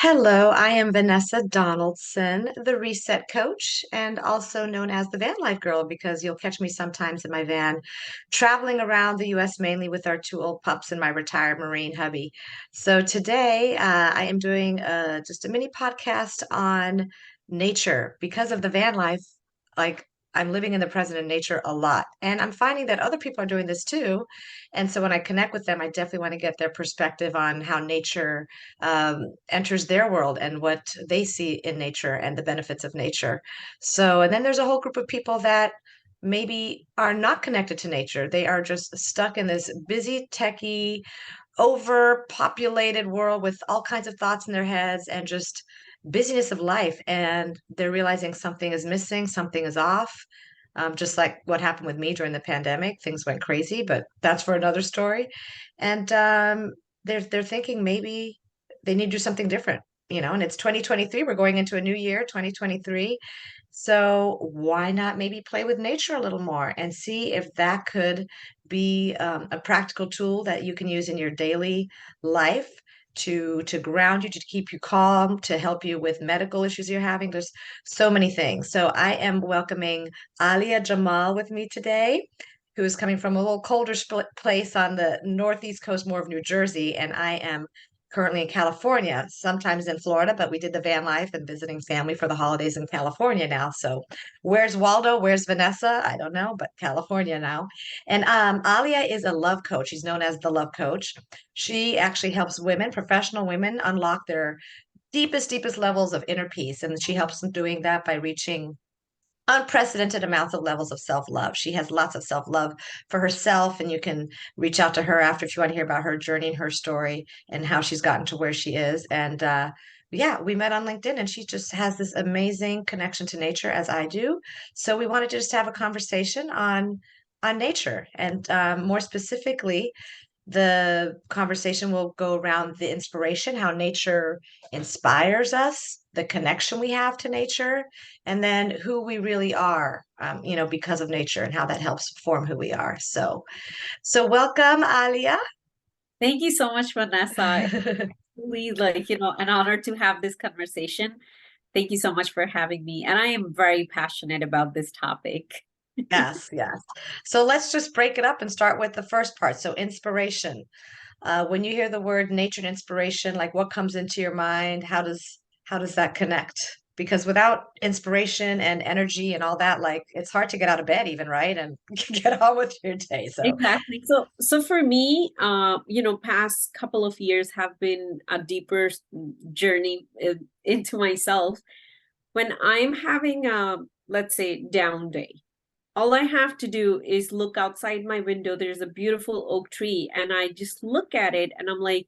Hello, I am Vanessa Donaldson, the Reset Coach, and also known as the Van Life Girl because you'll catch me sometimes in my van traveling around the US mainly with our two old pups and my retired Marine hubby. So today I am doing just a mini podcast on nature because of the van life. Like I'm living in the present in nature a lot, and I'm finding that other people are doing this too. And so when I connect with them, I definitely want to get their perspective on how nature enters their world and what they see in nature and the benefits of nature. So, and then there's a whole group of people that maybe are not connected to nature. They are just stuck in this busy, techie, overpopulated world with all kinds of thoughts in their heads and just busyness of life. And they're realizing something is missing, something is off. Just like what happened with me during the pandemic, things went crazy, but that's for another story. And they're thinking maybe they need to do something different, and it's 2023. We're going into a new year, 2023. So why not maybe play with nature a little more and see if that could be a practical tool that you can use in your daily life to ground you, to keep you calm, to help you with medical issues you're having. There's so many things. So I am welcoming Alia Jamal with me today, who is coming from a little colder place on the northeast coast, more of New Jersey, and I am currently in California, sometimes in Florida, but we did the van life and visiting family for the holidays in California now. So where's Waldo? Where's Vanessa? I don't know, but California now. And Alia is a love coach. She's known as the love coach. She actually helps women, professional women, unlock their deepest levels of inner peace. And she helps them doing that by reaching unprecedented amounts of levels of self-love. She has lots of self-love for herself, and you can reach out to her after if you want to hear about her journey and her story and how she's gotten to where she is. And yeah, we met on LinkedIn, and she just has this amazing connection to nature as I do. So we wanted to just have a conversation on nature, and more specifically the conversation will go around the inspiration, how nature inspires us, the connection we have to nature, and then who we really are, because of nature and how that helps form who we are. So welcome, Alia. Thank you so much, Vanessa. It's really an honor to have this conversation. Thank you so much for having me. And I am very passionate about this topic. Yes, yes. So let's just break it up and start with the first part. So inspiration. When you hear the word nature and inspiration, like what comes into your mind? How does that connect? Because without inspiration and energy and all that, like it's hard to get out of bed even, right? And get on with your day. So, Exactly. So for me, past couple of years have been a deeper journey into myself. When I'm having a, let's say, down day, all I have to do is look outside my window. There's a beautiful oak tree, and I just look at it and I'm like,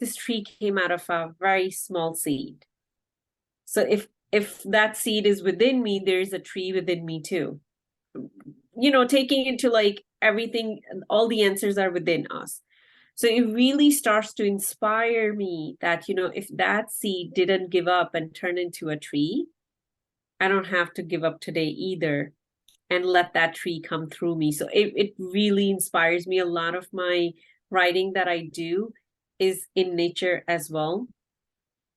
this tree came out of a very small seed. So if that seed is within me, there's a tree within me too. Taking into like everything, all the answers are within us. So it really starts to inspire me that, if that seed didn't give up and turn into a tree, I don't have to give up today either and let that tree come through me. So it really inspires me. A lot of my writing that I do is in nature as well.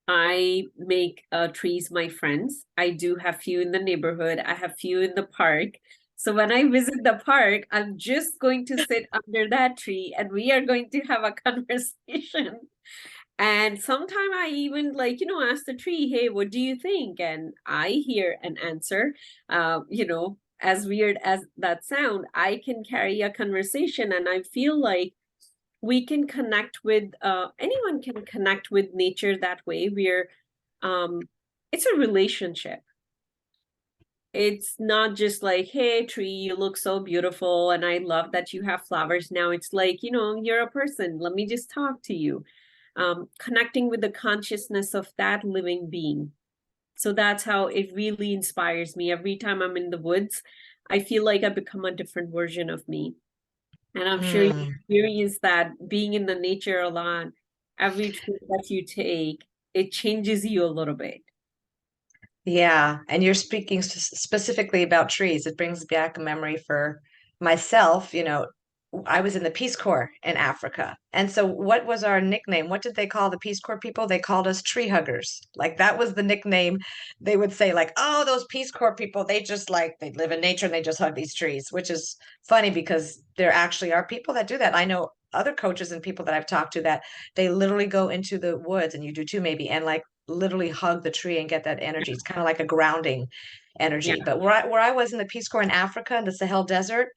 I make trees my friends. I do have few in the neighborhood. I have few in the park. So when I visit the park, I'm just going to sit under that tree and we are going to have a conversation. And sometimes I even ask the tree, hey, what do you think? And I hear an answer. As weird as that sound, I can carry a conversation and I feel like we can connect with anyone can connect with nature that way. Um it's a relationship. It's not just like, hey tree, you look so beautiful and I love that you have flowers. Now it's like, you're a person, let me just talk to you. Connecting with the consciousness of that living being. So that's how it really inspires me. Every time I'm in the woods, I feel like I become a different version of me. And I'm sure you hmm. experience that being in the nature a lot. Every trip that you take, it changes you a little bit. Yeah, and you're speaking specifically about trees. It brings back a memory for myself, I was in the Peace Corps in Africa. And so what was our nickname? What did they call the Peace Corps people? They called us tree huggers. Like that was the nickname. They would say like, "Oh, those Peace Corps people, they just like they live in nature and they just hug these trees," which is funny because there actually are people that do that. I know other coaches and people that I've talked to that they literally go into the woods, and you do too maybe, and like literally hug the tree and get that energy. It's kind of like a grounding Yeah. energy. But where I was in the Peace Corps in Africa in the Sahel Desert,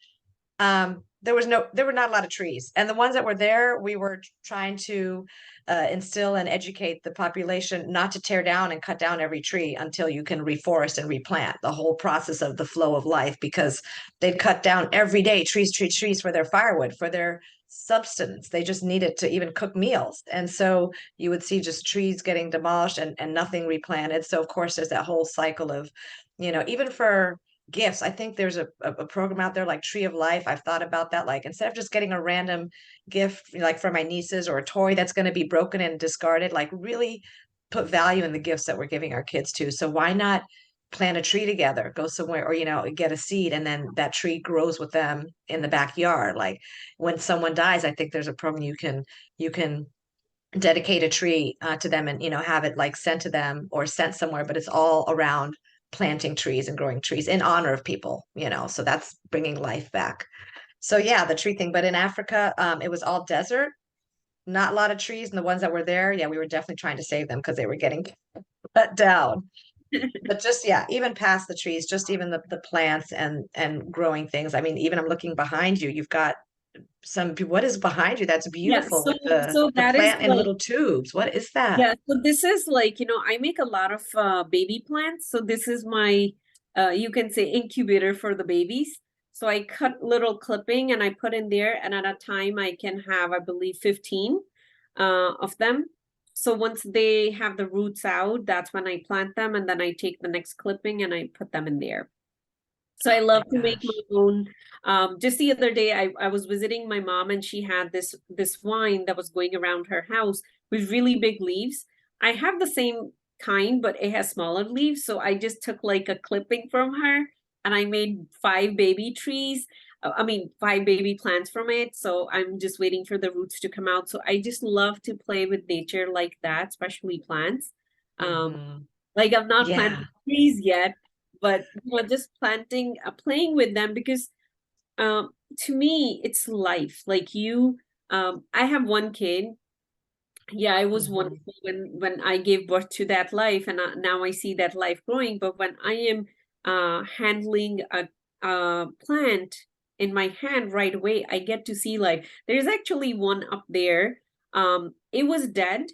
there were not a lot of trees, and the ones that were there we were trying to instill and educate the population not to tear down and cut down every tree until you can reforest and replant, the whole process of the flow of life, because they'd cut down every day trees for their firewood, for their substance. They just needed to even cook meals, and so you would see just trees getting demolished and nothing replanted. So of course there's that whole cycle of, even for gifts. I think there's a program out there like Tree of Life. I've thought about that. Like instead of just getting a random gift, like for my nieces, or a toy that's going to be broken and discarded, like really put value in the gifts that we're giving our kids too. So why not plant a tree together, go somewhere, or get a seed, and then that tree grows with them in the backyard. Like when someone dies, I think there's a program you can dedicate a tree to them, and have it like sent to them or sent somewhere, but it's all around planting trees and growing trees in honor of people, so that's bringing life back. So yeah, the tree thing. But in Africa, it was all desert, not a lot of trees, and the ones that were there, yeah, we were definitely trying to save them because they were getting cut down. But just, yeah, even past the trees, just even the plants and growing things. I mean, even I'm looking behind you, you've got what is behind you that's Yeah, beautiful so with the so the that is plant in like, little tubes? What is that? yeah, so this is like, I make a lot of baby plants. So this is my you can say incubator for the babies. So I cut little clipping and I put in there, and at a time I can have, I believe, 15 of them. So once they have the roots out, that's when I plant them, and then I take the next clipping and I put them in there. So I Oh my love to make my gosh. own. Just the other day, I was visiting my mom, and she had this vine that was going around her house with really big leaves. I have the same kind, but it has smaller leaves. So I just took like a clipping from her, and I made five baby trees. I mean, five baby plants from it. So I'm just waiting for the roots to come out. So I just love to play with nature like that, especially plants. Um, Hmm. like I've not Yeah. planted trees yet, but just planting, playing with them, because to me it's life. Like I have one kid. Yeah, I was Hmm. wonderful when I gave birth to that life, and now I see that life growing. But when I am handling a plant in my hand right away, I get to see life. There's actually one up there. It was dead.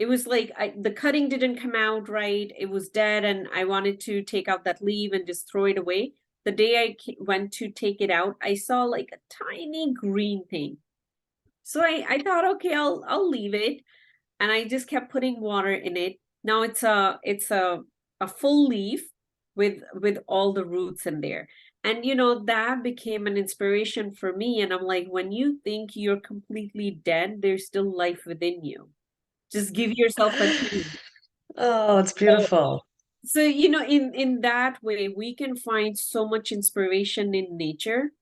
It was like the cutting didn't come out right. It was dead, and I wanted to take out that leaf and just throw it away. The day I went to take it out, I saw like a tiny green thing. So I thought, okay, I'll leave it, and I just kept putting water in it. Now it's a full leaf with all the roots in there. And that became an inspiration for me. And I'm like, when you think you're completely dead, there's still life within you. Just give yourself a chance. Oh, it's So, beautiful. so in that way, we can find so much inspiration in nature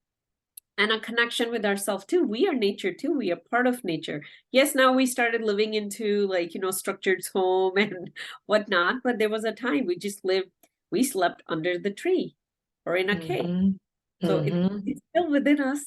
and a connection with ourselves too. We are nature too. We are part of nature. Yes, now we started living into like, structured home and whatnot, but there was a time we slept under the tree or in a cave. Hmm. So Hmm. it's still within us.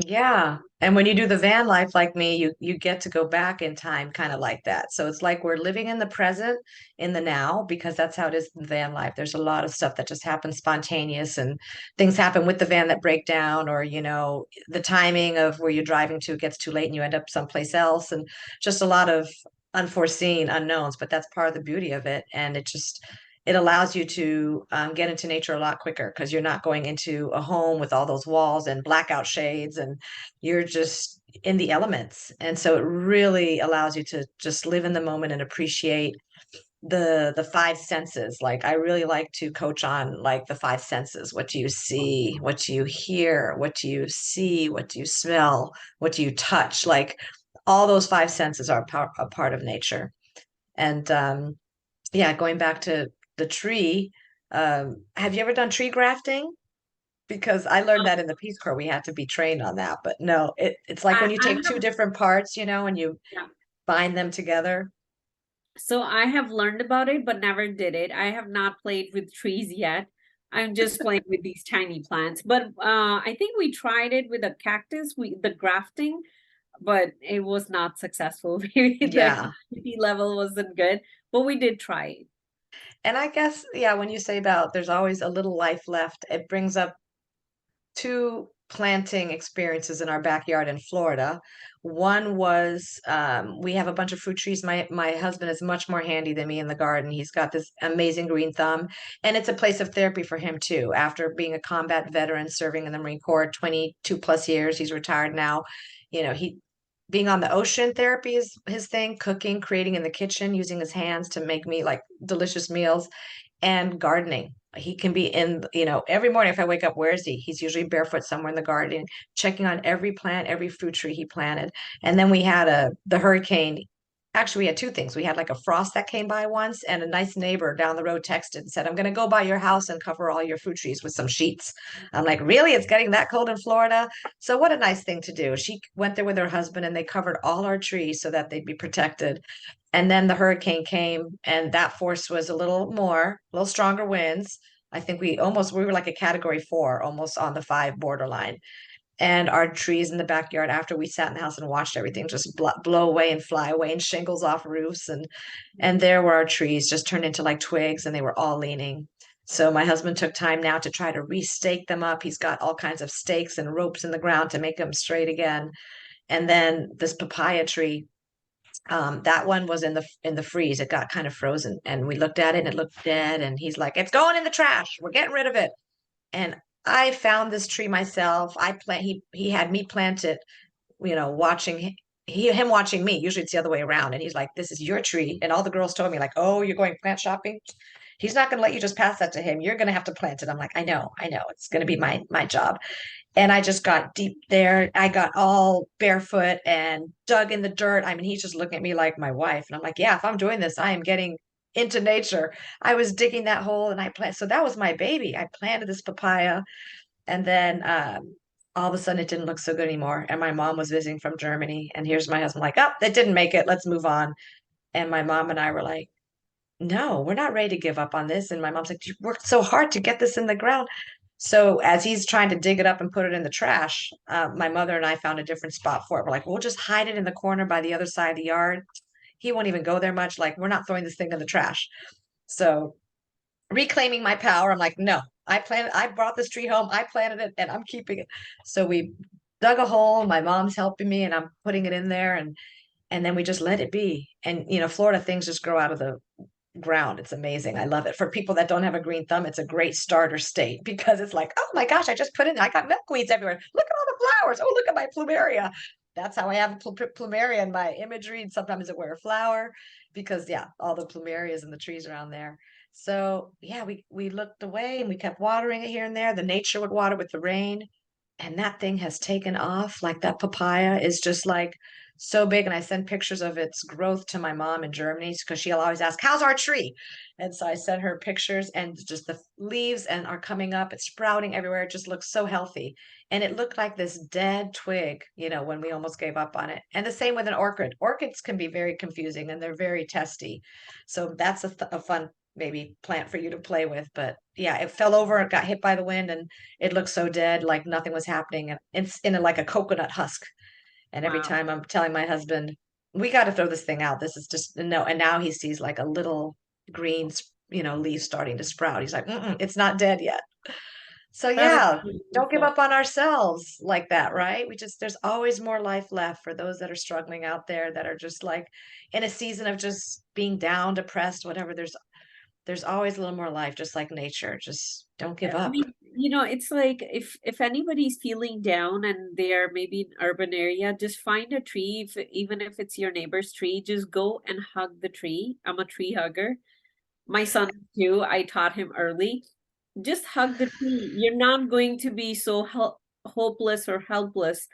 Yeah. And when you do the van life like me, you get to go back in time kind of like that. So it's like we're living in the present, in the now, because that's how it is in van life. There's a lot of stuff that just happens spontaneous, and things happen with the van that break down, or the timing of where you're driving to gets too late and you end up someplace else, and just a lot of unforeseen unknowns, but that's part of the beauty of it. And it allows you to get into nature a lot quicker because you're not going into a home with all those walls and blackout shades, and you're just in the elements. And so it really allows you to just live in the moment and appreciate the five senses. Like I really like to coach on like the five senses. What do you see? What do you hear? What do you see? What do you smell? What do you touch? Like all those five senses are a part of nature. And yeah, going back to the tree, have you ever done tree grafting? because I learned Um, that in the Peace Corps we had to be trained on that. But no, it's like when you I take two have, different parts, and you yeah. bind them together. So I have learned about it, but never did it. I have not played with trees yet. I'm just playing with these tiny plants. But I think we tried it with a cactus, the grafting, but it was not successful. Maybe the Yeah. humidity level wasn't good, but we did try it. And I guess, yeah, when you say about there's always a little life left, it brings up two planting experiences in our backyard in Florida. One was we have a bunch of fruit trees. My husband is much more handy than me in the garden. He's got this amazing green thumb, and it's a place of therapy for him too. After being a combat veteran, serving in the Marine Corps 22 plus years, he's retired now. He being on the ocean, therapy is his thing, cooking, creating in the kitchen, using his hands to make me like delicious meals, and gardening. He can be every morning if I wake up, where is he? He's usually barefoot somewhere in the garden, checking on every plant, every fruit tree he planted. And then we had the hurricane. Actually, we had two things. We had like a frost that came by once, and a nice neighbor down the road texted and said, I'm going to go by your house and cover all your fruit trees with some sheets. I'm like, really? It's getting that cold in Florida? So, what a nice thing to do. She went there with her husband and they covered all our trees so that they'd be protected. And then the hurricane came, and that force was a little stronger winds. I think we were like a category 4, almost on the 5 borderline. And our trees in the backyard, after we sat in the house and watched everything just blow away and fly away, and shingles off roofs, and there were our trees just turned into like twigs, and they were all leaning. So my husband took time now to try to restake them up. He's got all kinds of stakes and ropes in the ground to make them straight again. And then this papaya tree, that one was in the freeze. It got kind of frozen, and we looked at it and it looked dead. And he's like, "It's going in the trash. We're getting rid of it." And I found this tree myself. He had me plant it, watching him watching me. Usually it's the other way around. And he's like, "This is your tree." And all the girls told me like, "Oh, you're going plant shopping? He's not going to let you just pass that to him. You're going to have to plant it." I'm like, I know. It's going to be my job. And I just got deep there. I got all barefoot and dug in the dirt. I mean, he's just looking at me like my wife. And I'm like, yeah, if I'm doing this, I am getting into nature. I was digging that hole and I planted. So that was my baby. I planted this papaya. And then all of a sudden it didn't look so good anymore. And my mom was visiting from Germany. And here's my husband like, oh, that didn't make it. Let's move on. And my mom and I were like, no, we're not ready to give up on this. And my mom's like, you worked so hard to get this in the ground. So as he's trying to dig it up and put it in the trash, my mother and I found a different spot for it. We're like, we'll just hide it in the corner by the other side of the yard. He won't even go there much. Like, we're not throwing this thing in the trash. So reclaiming my power, I'm like, no, I brought this tree home, I planted it, and I'm keeping it. So we dug a hole. My mom's helping me, and I'm putting it in there, and then we just let it be. And Florida, things just grow out of the ground. It's amazing. I love it. For people that don't have a green thumb, it's a great starter state because it's like, oh my gosh, I just put in, I got milkweeds everywhere. Look at all the flowers. Oh, look at my plumeria. That's how I have plumeria in my imagery. And sometimes it wear a flower because, yeah, all the plumerias and the trees around there. So yeah, we looked away and we kept watering it here and there. The nature would water with the rain, and that thing has taken off. Like that papaya is just like so big. And I send pictures of its growth to my mom in Germany because she'll always ask, how's our tree? And so I sent her pictures, and just the leaves and are coming up. It's sprouting everywhere. It just looks so healthy. And it looked like this dead twig, when we almost gave up on it. And the same with an orchid. Orchids can be very confusing and they're very testy. So that's a fun maybe plant for you to play with. But yeah, it fell over, it got hit by the wind, and it looked so dead, like nothing was happening. And it's in like a coconut husk. And every Wow. time I'm telling my husband, we got to throw this thing out. This is just no. And now he sees like a little green, leaf starting to sprout. He's like, it's not dead yet. So That is yeah, don't give beautiful. up on ourselves like that, right? There's always more life left for those that are struggling out there, that are just like in a season of just being down, depressed, whatever. There's always a little more life, just like nature. Just don't give I up. mean, it's like if anybody's feeling down and they are maybe in urban area, just find a tree, even if it's your neighbor's tree, just go and hug the tree. I'm a tree hugger. My son too, I taught him early. Just hug the tree. You're not going to be so hopeless or helpless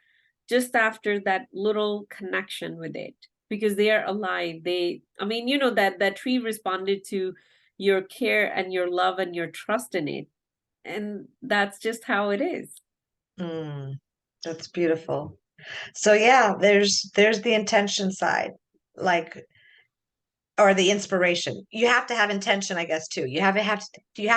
just after that little connection with it because they are alive. I mean, that tree responded to your care and your love and your trust in it. and that's just how it is. Mm, that's beautiful. So yeah, there's the intention side. Like, or the inspiration. You have to have intention, I guess, too. You have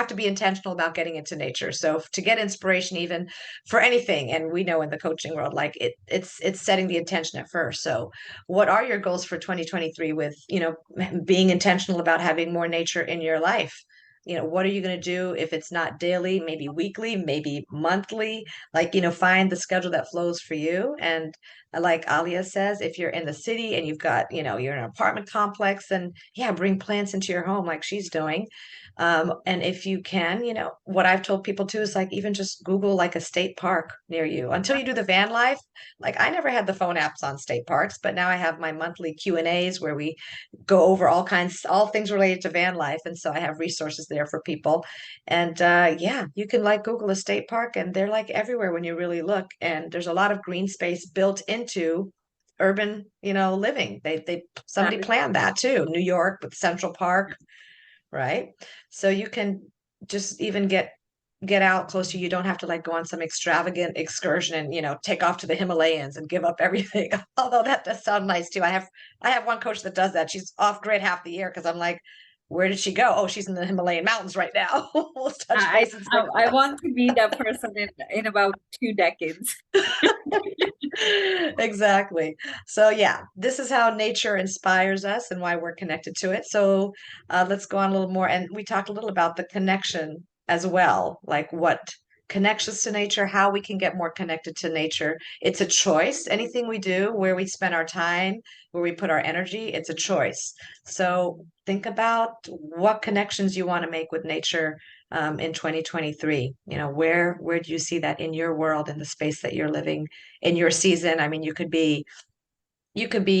to be intentional about getting into nature. So to get inspiration, even for anything, and we know in the coaching world, like it's setting the intention at first. So what are your goals for 2023 with, being intentional about having more nature in your life? What are you going to do if it's not daily, maybe weekly, maybe monthly? Like, find the schedule that flows for you. And like Alia says, if you're in the city and you've got, you're in an apartment complex, then yeah, bring plants into your home like she's doing. And if you can, what I've told people too is like even just Google like a state park near you until you do the van life. Like I never had the phone apps on state parks, but now I have my monthly Q&As where we go over all things related to van life. And so I have resources there for people. And yeah, you can like Google a state park and they're like everywhere when you really look. And there's a lot of green space built into urban, living. That Somebody is planned that too. New York with Central Park, right? So you can just even get out closer. You don't have to like go on some extravagant excursion and take off to the Himalayas and give up everything. Although that does sound nice too. I have one coach that does that. She's off grid half the year because I'm like, where did she go? Oh, she's in the Himalayan mountains right now. We'll touch I base and I, say I want to be that person in about 2 decades. exactly. So yeah, this is how nature inspires us and why we're connected to it. So let's go on a little more. And we talked a little about the connection as well, like what connects us to nature, how we can get more connected to nature. It's a choice. Anything we do, where we spend our time, where we put our energy, it's a choice. So think about what connections you want to make with nature in 2023. Where do you see that in your world, in the space that you're living, in your season? I mean, you could be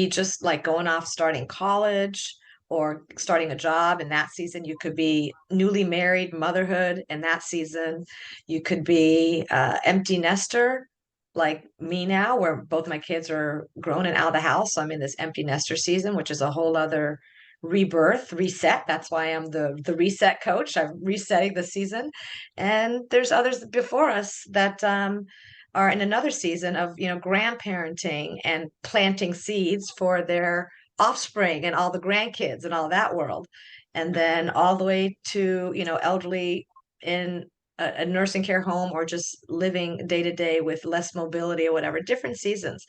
just like going off starting college or starting a job in that season. You could be newly married, motherhood in that season. You could be empty nester like me now, where both my kids are grown and out of the house. So I'm in this empty nester season, which is a whole other rebirth, reset. That's why I'm the reset coach. I'm resetting the season. And there's others before us that are in another season of grandparenting and planting seeds for their offspring and all the grandkids and all that world, and then all the way to elderly in a nursing care home or just living day to day with less mobility or whatever, different seasons.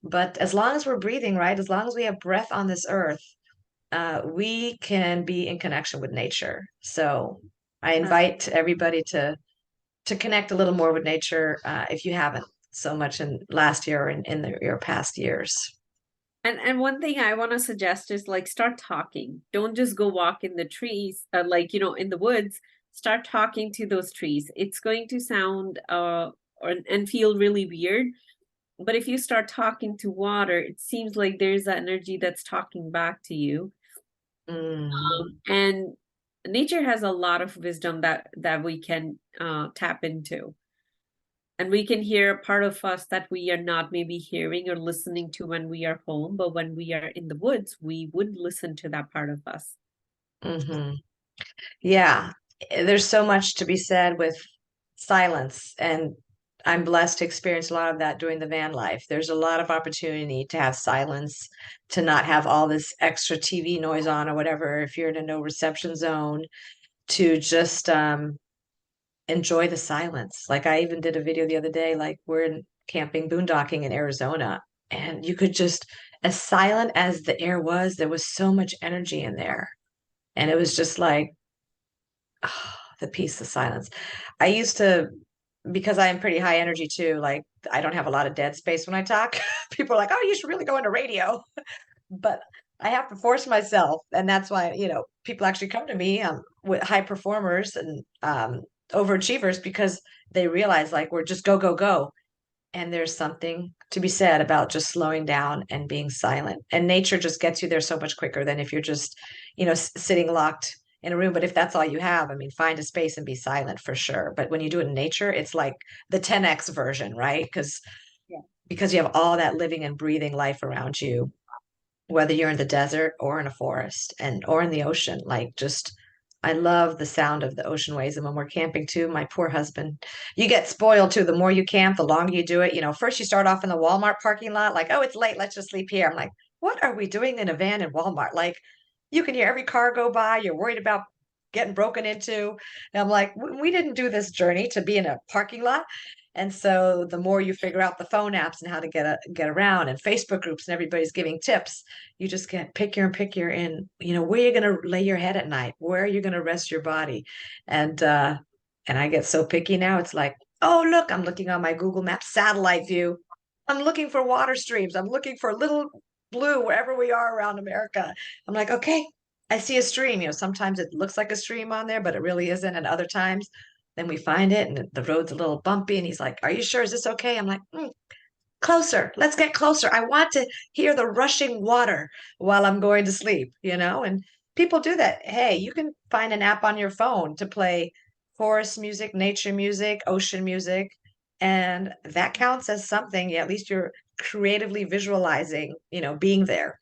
But as long as we're breathing, right, as long as we have breath on this earth, we can be in connection with nature. So I That's invite everybody to connect a little more with nature if you haven't so much in last year or in your past years. and one thing I want to suggest is like start talking. Don't just go walk in the trees, like in the woods. Start talking to those trees. It's going to sound and feel really weird, but if you start talking to water, it seems like there's that energy that's talking back to you. Mm, And nature has a lot of wisdom that we can tap into, and we can hear a part of us that we are not maybe hearing or listening to when we are home, but when we are in the woods we would listen to that part of us. hmm. Yeah, there's so much to be said with silence, and I'm blessed to experience a lot of that doing the van life. There's a lot of opportunity to have silence, to not have all this extra TV noise on or whatever, if you're in a no reception zone, to just enjoy the silence. Like I even did a video the other day, like we're in camping, boondocking in Arizona, and you could just, as silent as the air was, there was so much energy in there. And it was just like, oh, the peace, the silence. I used to, because I am pretty high energy too, like I don't have a lot of dead space when I talk. People are like, oh, you should really go into radio. But I have to force myself. And that's why, people actually come to me with high performers and overachievers because they realize like we're just go, go, go. And there's something to be said about just slowing down and being silent. And nature just gets you there so much quicker than if you're just, sitting locked in a room. But if that's all you have, I mean, find a space and be silent for sure. But when you do it in nature, it's like the 10x version, right? Yeah. Because you have all that living and breathing life around you, whether you're in the desert or in a forest and or in the ocean, like just I love the sound of the ocean waves. And when we're camping too, my poor husband, you get spoiled too. The more you camp, the longer you do it. You know, first you start off in the Walmart parking lot, like, oh, it's late, let's just sleep here. I'm like, what are we doing in a van in Walmart? Like, you can hear every car go by. You're worried about getting broken into. And I'm like, we didn't do this journey to be in a parking lot. And so the more you figure out the phone apps and how to get around and Facebook groups and everybody's giving tips, you just get pickier and you know where you're going to lay your head at night, where you're going to rest your body. And I get so picky now. It's like, oh, look, I'm looking on my Google Maps satellite view. I'm looking for water streams. I'm looking for little blue wherever we are around America. I'm like, okay, I see a stream. You know, sometimes it looks like a stream on there, but it really isn't. And other times, then we find it and the road's a little bumpy. And he's like, are you sure? Is this okay? I'm like, closer. Let's get closer. I want to hear the rushing water while I'm going to sleep, you know? And people do that. Hey, you can find an app on your phone to play forest music, nature music, ocean music, and that counts as something. Yeah, at least you're creatively visualizing, you know, being there.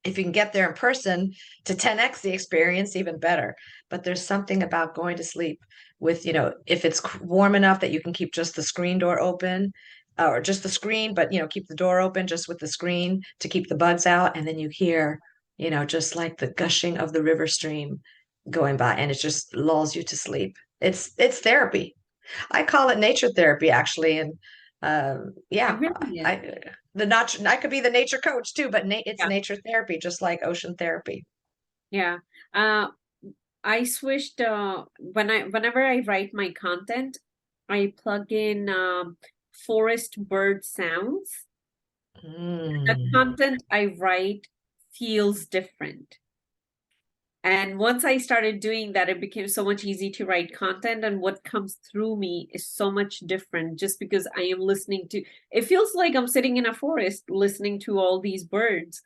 If you can get there in person to 10x the experience, even better. But there's something about going to sleep with, you know, if it's warm enough that you can keep just the screen door open or just the screen, but, you know, keep the door open just with the screen to keep the bugs out. And then you hear, you know, just like the gushing of the river stream going by and it just lulls you to sleep. It's therapy. I call it nature therapy actually. And It yeah, really is. I the not I could be the nature coach too, but it's Yeah. nature therapy, just like ocean therapy. Yeah. Uh, I switched whenever I write my content, I plug in forest bird sounds. The Mm. content I write feels different. And once I started doing that, it became so much easy to write content, and what comes through me is so much different just because I am listening to it feels like I'm sitting in a forest listening to all these birds.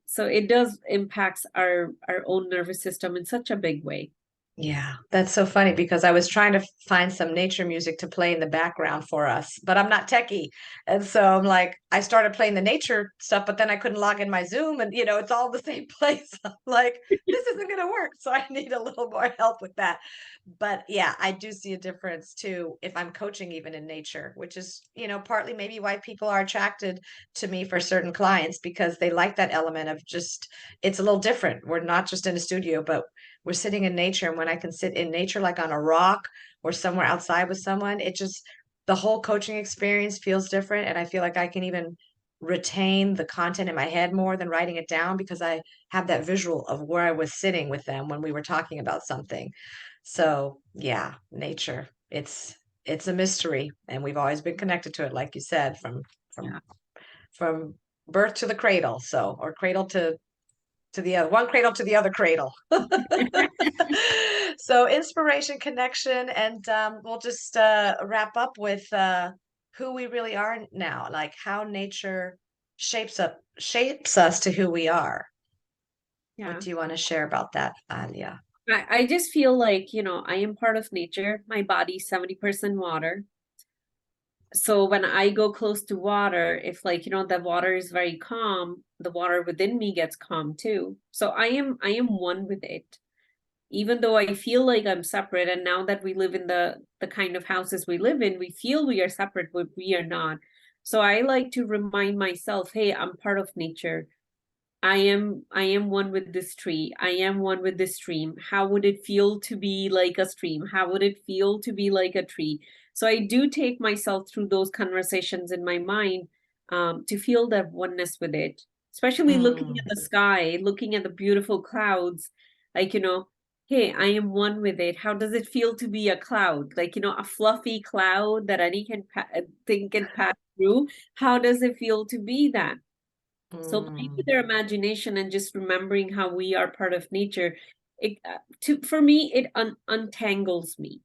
So it does impacts our own nervous system in such a big way. Yeah, that's so funny because I was trying to find some nature music to play in the background for us, but I'm not techie. And so I'm like, I started playing the nature stuff, but then I couldn't log in my Zoom and, you know, it's all the same place. I'm like, this isn't going to work. So I need a little more help with that. But yeah, I do see a difference too if I'm coaching even in nature, which is, you know, partly maybe why people are attracted to me for certain clients because they like that element of just, it's a little different. We're not just in a studio, but we're sitting in nature. And when I can sit in nature, like on a rock or somewhere outside with someone, it just, the whole coaching experience feels different. And I feel like I can even retain the content in my head more than writing it down because I have that visual of where I was sitting with them when we were talking about something. So yeah, nature, it's a mystery and we've always been connected to it, like you said, from Yeah. from birth to the cradle. So, or cradle to the other, one cradle to the other cradle. So inspiration, connection, and we'll just wrap up with who we really are now, like how nature shapes us to who we are. What Yeah. do you want to share about that, Alia? I just feel like, I am part of nature. My body's 70% water. So when I go close to water, if like, the water is very calm, the water within me gets calm too. So I am one with it. Even though I feel like I'm separate, and now that we live in the kind of houses we live in, we feel we are separate, but we are not. So I like to remind myself, hey, I'm part of nature. I am one with this tree. I am one with this stream. How would it feel to be like a stream? How would it feel to be like a tree? So I do take myself through those conversations in my mind, to feel that oneness with it, especially looking Mm, at the sky, looking at the beautiful clouds, like, hey, I am one with it. How does it feel to be a cloud? Like, a fluffy cloud that any thing can pass through. How does it feel to be that? So playing with mm, their imagination and just remembering how we are part of nature, for me it untangles me.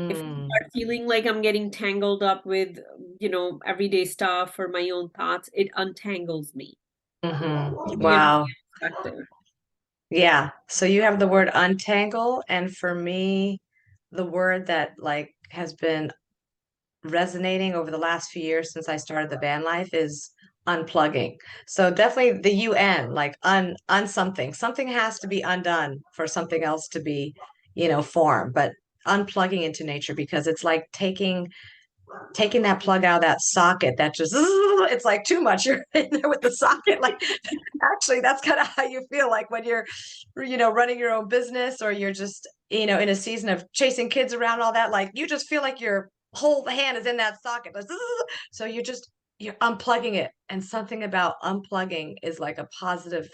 If I mm, start feeling like I'm getting tangled up with, everyday stuff or my own thoughts, it untangles me. hmm. Give me a Wow. perspective. Yeah. So you have the word untangle, and for me, the word that like has been resonating over the last few years since I started the van life is unplugging. So definitely the UN, like un something. Something has to be undone for something else to be, formed. But unplugging into nature because it's like taking that plug out of that socket that just it's like too much. You're in there with the socket. Like actually that's kind of how you feel like when you're, running your own business or you're just, in a season of chasing kids around, all that, like you just feel like your whole hand is in that socket. So you're unplugging it. And something about unplugging is like a positive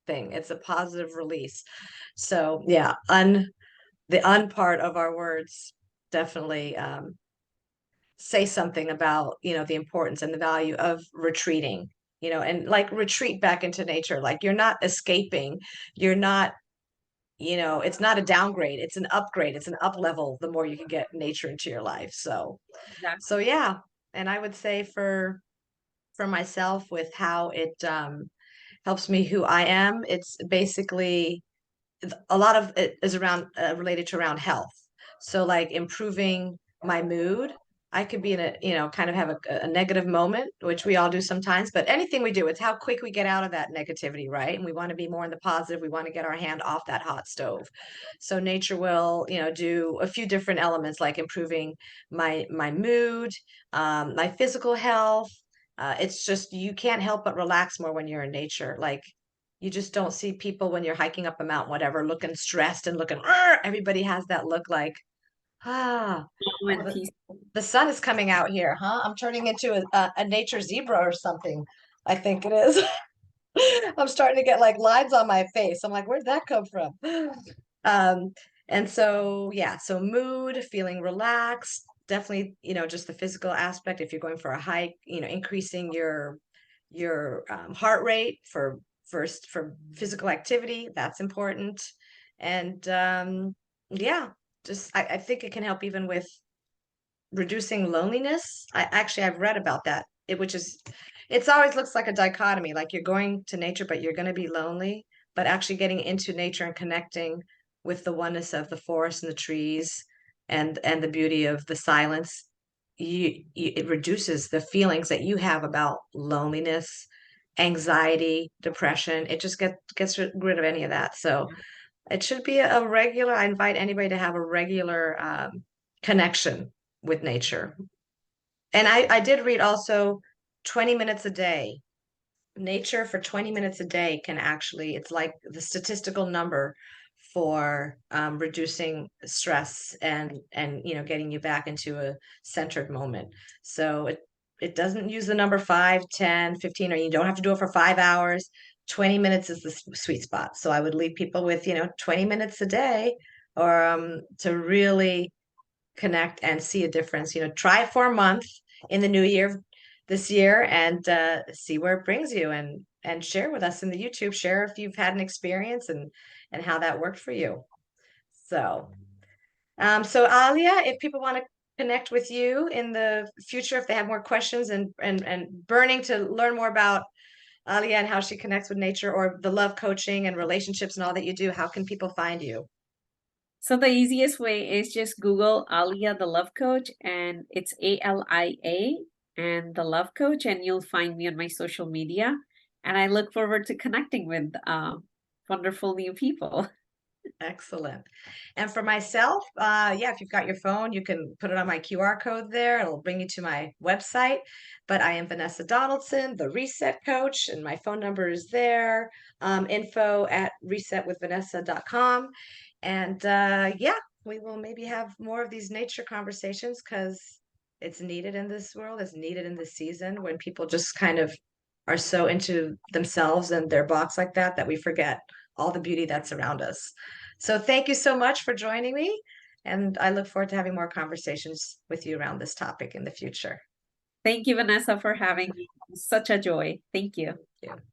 thing. It's a positive release. So yeah, the un part of our words definitely say something about, the importance and the value of retreating, and like retreat back into nature. Like you're not escaping, you're not, it's not a downgrade, it's an upgrade, it's an up level the more you can get nature into your life. So Exactly. yeah. And I would say for myself with how it helps me who I am, it's basically a lot of it is around related to around health. So like improving my mood. I could be in a, kind of have a negative moment, which we all do sometimes, but anything we do, it's how quick we get out of that negativity, right? And we want to be more in the positive. We want to get our hand off that hot stove. So nature will, do a few different elements like improving my mood, my physical health. It's just you can't help but relax more when you're in nature. Like you just don't see people when you're hiking up a mountain, whatever, looking stressed and looking, "Arr!" Everybody has that look like, ah, Calm oh, and peace. the sun is coming out here, huh? I'm turning into a nature zebra or something. I think it is. I'm starting to get like lines on my face. I'm like, where'd that come from? Um, and so, yeah, so mood, feeling relaxed, definitely, just the physical aspect. If you're going for a hike, increasing your heart rate for physical activity, that's important. And yeah, just I think it can help even with reducing loneliness. I've read about that. Which is it's always looks like a dichotomy, like you're going to nature, but you're going to be lonely. But actually getting into nature and connecting with the oneness of the forest and the trees and the beauty of the silence, it reduces the feelings that you have about loneliness, anxiety, depression. It just gets rid of any of that. So it should be a regular. I invite anybody to have a regular connection with nature. And I did read also 20 minutes a day. Nature for 20 minutes a day can actually, it's like the statistical number for reducing stress and getting you back into a centered moment. So it doesn't use the number 5, 10, 15, or you don't have to do it for 5 hours. 20 minutes is the sweet spot. So I would leave people with, 20 minutes a day or to really connect and see a difference. Try it for a month in the new year this year and see where it brings you and share with us in the YouTube. Share if you've had an experience and how that worked for you. So so Alia, if people want to connect with you in the future, if they have more questions and burning to learn more about Alia and how she connects with nature or the love coaching and relationships and all that you do, how can people find you? So the easiest way is just Google Alia the Love Coach, and it's ALIA and the Love Coach, and you'll find me on my social media. And I look forward to connecting with wonderful new people. Excellent. And for myself, yeah, if you've got your phone, you can put it on my QR code there. It'll bring you to my website. But I am Vanessa Donaldson, the Reset Coach, and my phone number is there. Info at resetwithvanessa.com. And yeah, we will maybe have more of these nature conversations because it's needed in this world. It's needed in this season when people just kind of are so into themselves and their box like that we forget all the beauty that's around us. So thank you so much for joining me. And I look forward to having more conversations with you around this topic in the future. Thank you, Vanessa, for having me. Such a joy. Thank you. Thank you.